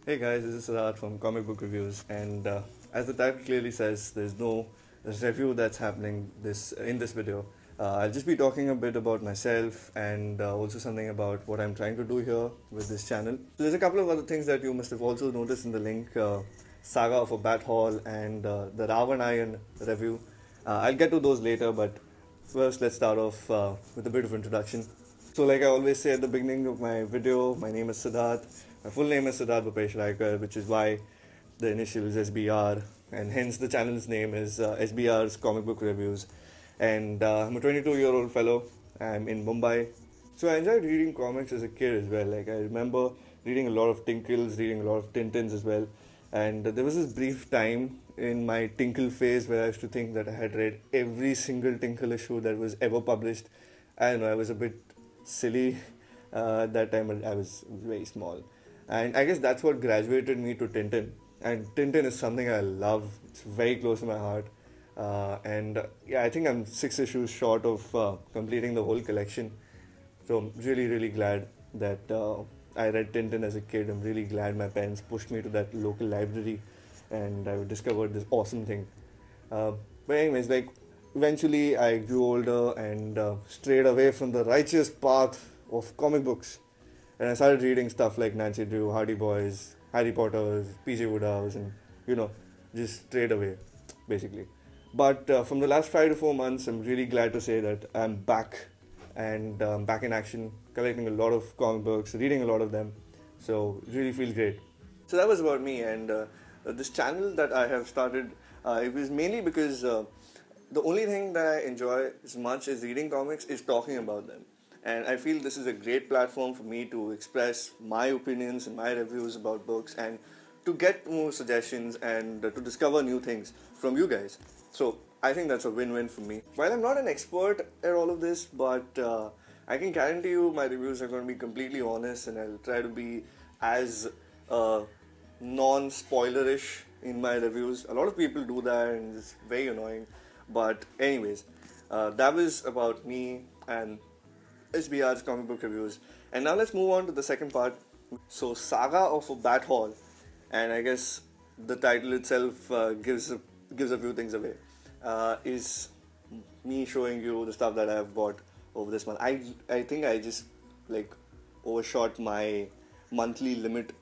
Hey guys, this is Siddharth from Comic Book Reviews, and as the title clearly says, there's no review that's happening this in this video. I'll just be talking a bit about myself and also something about what I'm trying to do here with this channel. So there's a couple of other things that you must have also noticed in the link: Saga of a Bat Hall and the Ravanayan review. I'll get to those later, but first let's start off with a bit of introduction. So, like I always say at the beginning of my video, my name is Siddharth. My full name is Siddharth Bhupesh Raikar, which is why the initial is SBR, and hence the channel's name is SBR's Comic Book Reviews. And I'm a 22-year-old fellow. I'm in Mumbai. So I enjoyed reading comics as a kid as well. Like I remember reading a lot of Tinkles, reading a lot of Tintins as well. And there was this brief time in my Tinkle phase where I used to think that I had read every single Tinkle issue that was ever published. I don't know, I was a bit silly at that time. I was very small, and I guess that's what graduated me to Tintin. And Tintin is something I love. It's very close to my heart. And yeah, I think I'm 6 issues short of completing the whole collection. So I'm really, really glad that I read Tintin as a kid. I'm really glad my parents pushed me to that local library, and I discovered this awesome thing. But anyways, like eventually I grew older and strayed away from the righteous path of comic books, and I started reading stuff like Nancy Drew, Hardy Boys, Harry Potter, P.J. Woodhouse, and you know, just strayed away, basically. But from the last 5 to 4 months, I'm really glad to say that I'm back and back in action, collecting a lot of comic books, reading a lot of them. So really feels great. So that was about me, and this channel that I have started, it was mainly because the only thing that I enjoy as much as reading comics is talking about them. And I feel this is a great platform for me to express my opinions and my reviews about books and to get more suggestions and to discover new things from you guys. So I think that's a win-win for me. While I'm not an expert at all of this, but I can guarantee you my reviews are going to be completely honest, and I'll try to be as non-spoilerish in my reviews. A lot of people do that and it's very annoying. But anyways, that was about me and SBR's comic book reviews. And now let's move on to the second part. So, Saga of a Bat Hall, and I guess the title itself gives a few things away. Is me showing you the stuff that I have bought over this month. I think I just like overshot my monthly limit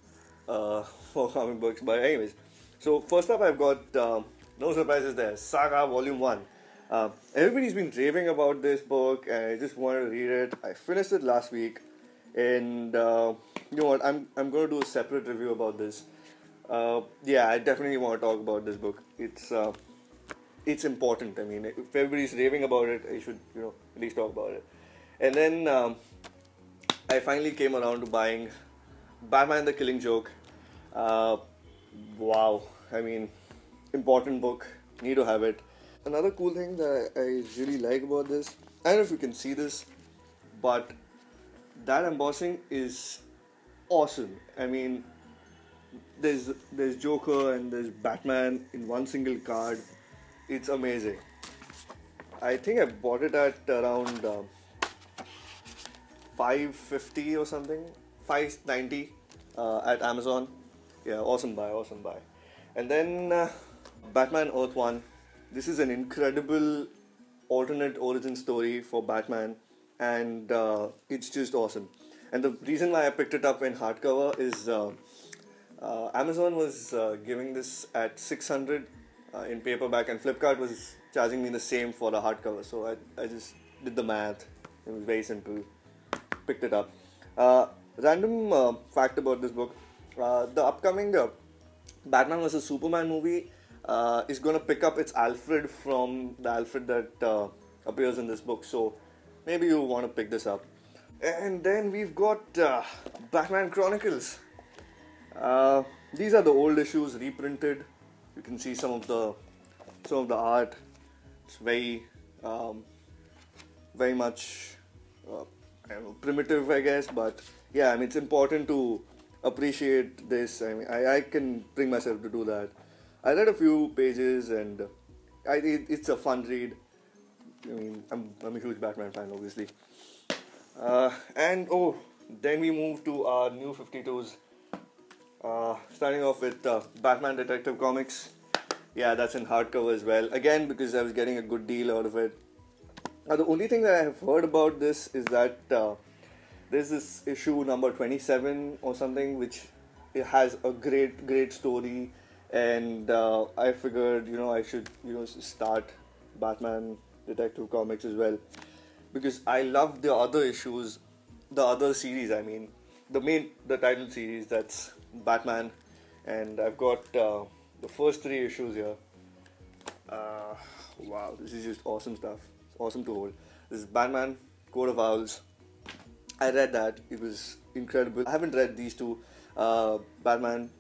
for comic books. But anyways, so first up I've got no surprises there. Saga Volume 1. Everybody's been raving about this book, and I just wanted to read it. I finished it last week, and you know what? I'm going to do a separate review about this. Yeah, I definitely want to talk about this book. It's important. I mean, if everybody's raving about it, I should at least talk about it. And then I finally came around to buying Batman: The Killing Joke. Wow, I mean, important book. Need to have it. Another cool thing that I really like about this, I don't know if you can see this, but that embossing is awesome. I mean, there's Joker and there's Batman in one single card. It's amazing. I think I bought it at around $550 or something, $590 at Amazon. Yeah, awesome buy, awesome buy. And then Batman Earth 1. This is an incredible alternate origin story for Batman, and it's just awesome. And the reason why I picked it up in hardcover is Amazon was giving this at 600 in paperback, and Flipkart was charging me the same for the hardcover. So I just did the math. It was very simple. Picked it up. Random fact about this book: the upcoming Batman vs Superman movie is going to pick up its Alfred from the Alfred that appears in this book. So maybe you want to pick this up. And then we've got Batman Chronicles. These are the old issues reprinted. You can see some of the art. It's very much I don't know, primitive, I guess. But yeah, I mean, it's important to appreciate this. I mean, I can bring myself to do that. I read a few pages, and it's a fun read. I mean, I'm a huge Batman fan, obviously. And then we move to our new 52s. Starting off with Batman Detective Comics. Yeah, that's in hardcover as well. Again, because I was getting a good deal out of it. Now, the only thing that I have heard about this is that there's this issue number 27 or something, which it has a great story, and I figured, I should, start Batman Detective Comics as well, because I love the other issues, the other series. I mean, the title series, that's Batman, and I've got the first 3 issues here. Wow, this is just awesome stuff. It's awesome to hold. This is Batman, Court of Owls. I read that. It was incredible. I haven't read these two. Batman,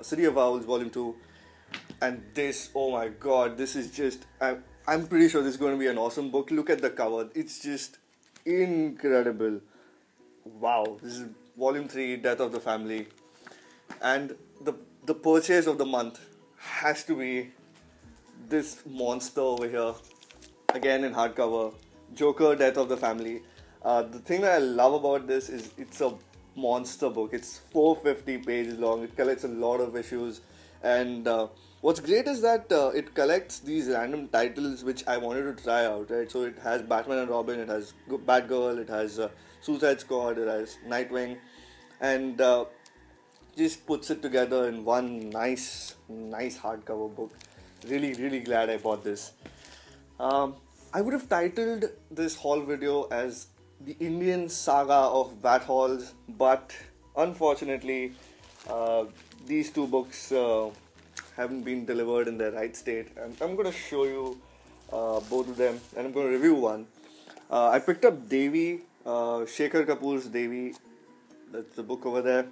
City of Owls, Volume 2. And this, oh my god, this is just... I'm pretty sure this is going to be an awesome book. Look at the cover. It's just incredible. Wow. This is Volume 3, Death of the Family. And the purchase of the month has to be this monster over here. Again in hardcover. Joker, Death of the Family. The thing that I love about this is it's a monster book. It's 450 pages long. It collects a lot of issues. And what's great is that it collects these random titles which I wanted to try out, right? So it has Batman and Robin, it has Batgirl, it has Suicide Squad, it has Nightwing. And just puts it together in one nice hardcover book. Really glad I bought this. I would have titled this haul video as the Indian Saga of Bat Hauls, but unfortunately these 2 books haven't been delivered in their right state, and I'm going to show you both of them, and I'm going to review one. I picked up Devi, Shekhar Kapoor's Devi. That's the book over there.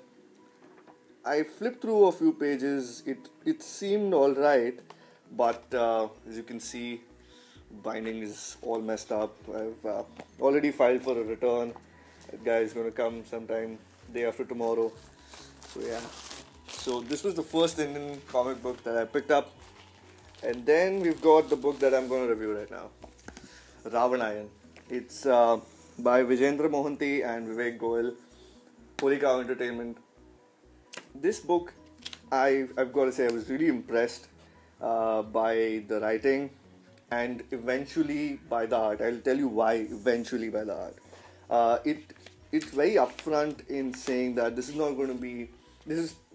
I flipped through a few pages. It seemed alright, but as you can see, binding is all messed up. I've already filed for a return. That guy is going to come sometime day after tomorrow. So yeah. So this was the first Indian comic book that I picked up. And then we've got the book that I'm going to review right now. Ravanayan. It's by Vijendra Mohanty and Vivek Goel. Holy Cow Entertainment. This book, I've got to say, I was really impressed by the writing and eventually by the art. I'll tell you why eventually by the art. It's very upfront in saying that this is not going to be,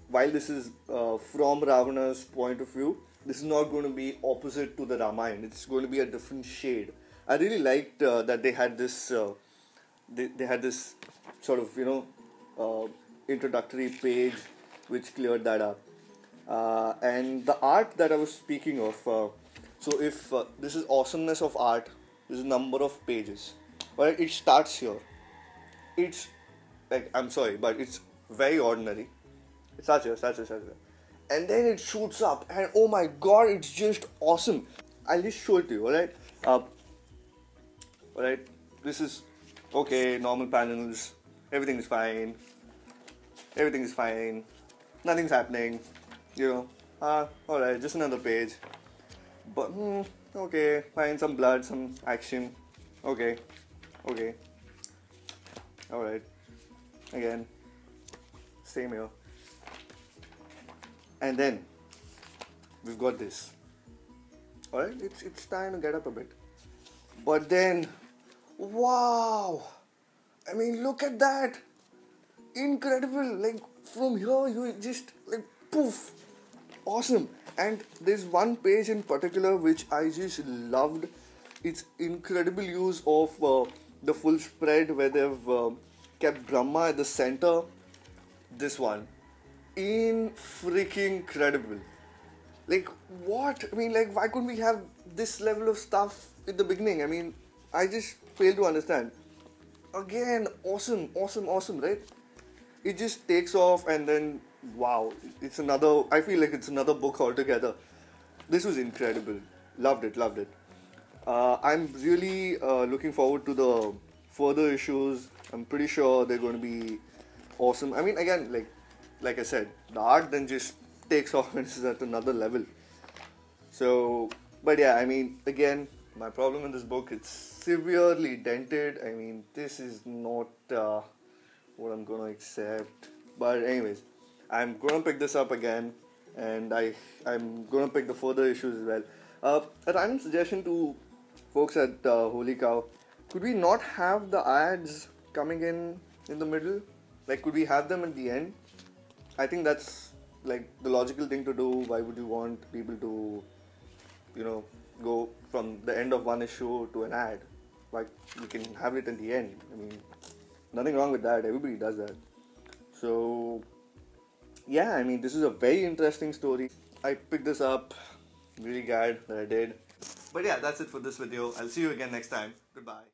while this is from Ravana's point of view, this is not going to be opposite to the Ramayana. It's going to be a different shade. I really liked that they had this they had this sort of introductory page which cleared that up, and the art that I was speaking of. So if this is awesomeness of art, this is number of pages. But it starts here. It's like, I'm sorry, but it's very ordinary. It starts here. And then it shoots up, and oh my god, it's just awesome. I'll just show it to you, alright? Alright, this is okay, normal panels, everything is fine. Nothing's happening, alright, just another page. But, okay, fine, some blood, some action, okay, alright, again, same here. And then, we've got this, alright, it's time to get up a bit. But then, wow, I mean, look at that, incredible, like, from here, you just, like, poof, awesome. And there's one page in particular which I just loved. It's incredible use of the full spread where they've kept Brahma at the center. This one, freaking credible. Like, what? I mean, like, why couldn't we have this level of stuff in the beginning? I mean, I just fail to understand. Again, awesome, right? It just takes off, and then wow, I feel like it's another book altogether. This was incredible. Loved it. I'm really looking forward to the further issues. I'm pretty sure they're going to be awesome. I mean, again, like I said, the art then just takes off and is at another level. So, but yeah, I mean, again, my problem in this book, it's severely dented. I mean, this is not what I'm going to accept. But anyways, I'm gonna pick this up again, and I'm gonna pick the further issues as well. A random suggestion to folks at Holy Cow: could we not have the ads coming in the middle? Like, could we have them at the end? I think that's like the logical thing to do. Why would you want people to, go from the end of one issue to an ad? Like, you can have it at the end. I mean, nothing wrong with that. Everybody does that. So, yeah, I mean, this is a very interesting story. I picked this up. Really glad that I did. But yeah, that's it for this video. I'll see you again next time. Goodbye.